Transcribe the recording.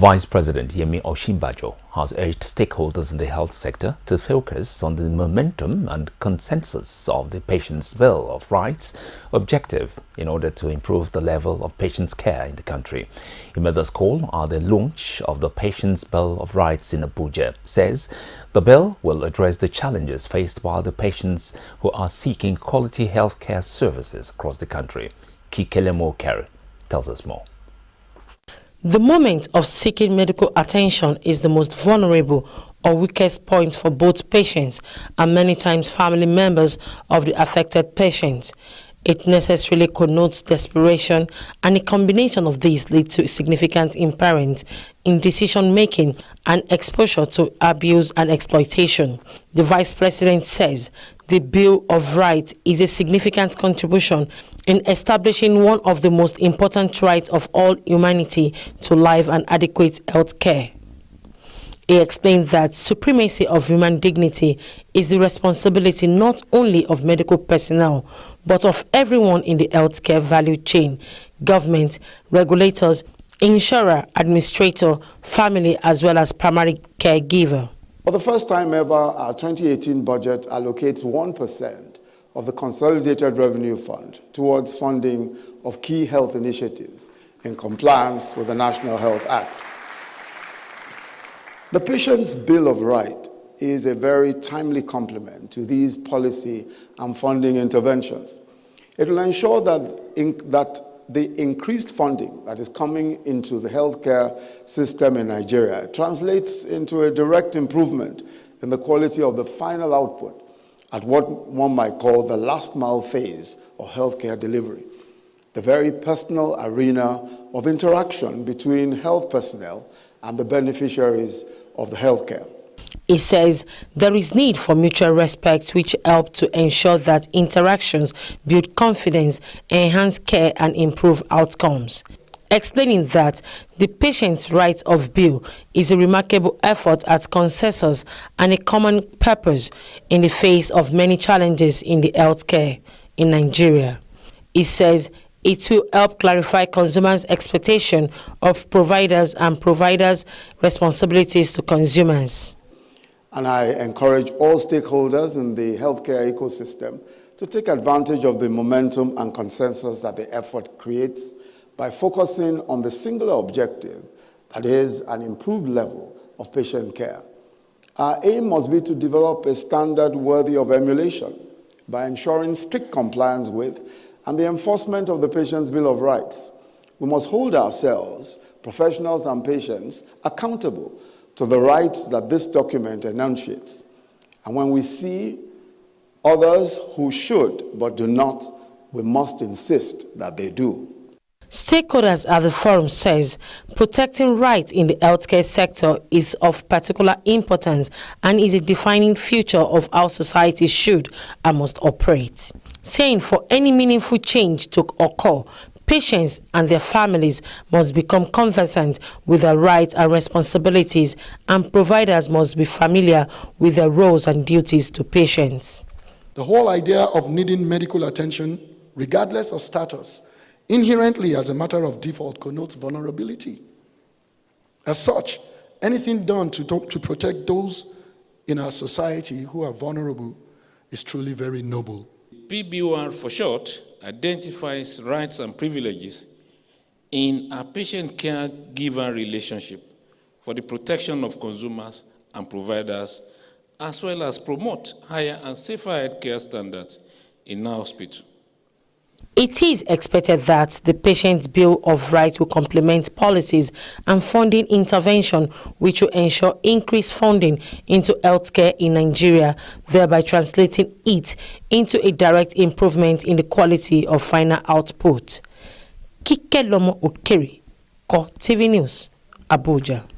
Vice President Yemi Osinbajo has urged stakeholders in the health sector to focus on the momentum and consensus of the Patients' Bill of Rights objective in order to improve the level of patients' care in the country. He made this call at the launch of the Patients' Bill of Rights in Abuja. Says the bill will address the challenges faced by the patients who are seeking quality health care services across the country. Kikelemo Kari tells us more. The moment of seeking medical attention is the most vulnerable or weakest point for both patients and many times family members of the affected patient. It necessarily connotes desperation, and a combination of these leads to significant impairment in decision-making and exposure to abuse and exploitation. The Vice President says the Bill of Rights is a significant contribution in establishing one of the most important rights of all humanity to life and adequate health care. He explained that supremacy of human dignity is the responsibility not only of medical personnel, but of everyone in the healthcare value chain: government, regulators, insurer, administrator, family, as well as primary caregiver. For the first time ever, our 2018 budget allocates 1% of the Consolidated Revenue Fund towards funding of key health initiatives in compliance with the National Health Act. The Patients' Bill of Rights is a very timely complement to these policy and funding interventions. It will ensure that the increased funding that is coming into the healthcare system in Nigeria translates into a direct improvement in the quality of the final output at what one might call the last mile phase of healthcare delivery, the very personal arena of interaction between health personnel and the beneficiaries of the healthcare. He says there is need for mutual respect, which help to ensure that interactions build confidence, enhance care, and improve outcomes. Explaining that the Patients' Right of Bill is a remarkable effort at consensus and a common purpose in the face of many challenges in the healthcare in Nigeria. He says it will help clarify consumers' expectation of providers and providers' responsibilities to consumers. And I encourage all stakeholders in the healthcare ecosystem to take advantage of the momentum and consensus that the effort creates by focusing on the singular objective, that is, an improved level of patient care. Our aim must be to develop a standard worthy of emulation by ensuring strict compliance with and the enforcement of the Patients' Bill of Rights. We must hold ourselves, professionals and patients, accountable to the rights that this document enunciates. And when we see others who should but do not, we must insist that they do. Stakeholders at the forum says protecting rights in the healthcare sector is of particular importance and is a defining feature of how society should and must operate. Saying for any meaningful change to occur, patients and their families must become conversant with their rights and responsibilities, and providers must be familiar with their roles and duties to patients. The whole idea of needing medical attention, regardless of status, inherently as a matter of default connotes vulnerability. As such, anything done to protect those in our society who are vulnerable is truly very noble. PBOR, for short, identifies rights and privileges in a patient-caregiver relationship for the protection of consumers and providers, as well as promote higher and safer healthcare standards in our hospital. It is expected that the Patients' Bill of Rights will complement policies and funding intervention which will ensure increased funding into healthcare in Nigeria, thereby translating it into a direct improvement in the quality of final output. Kikelemo Okere, Ko TV News, Abuja.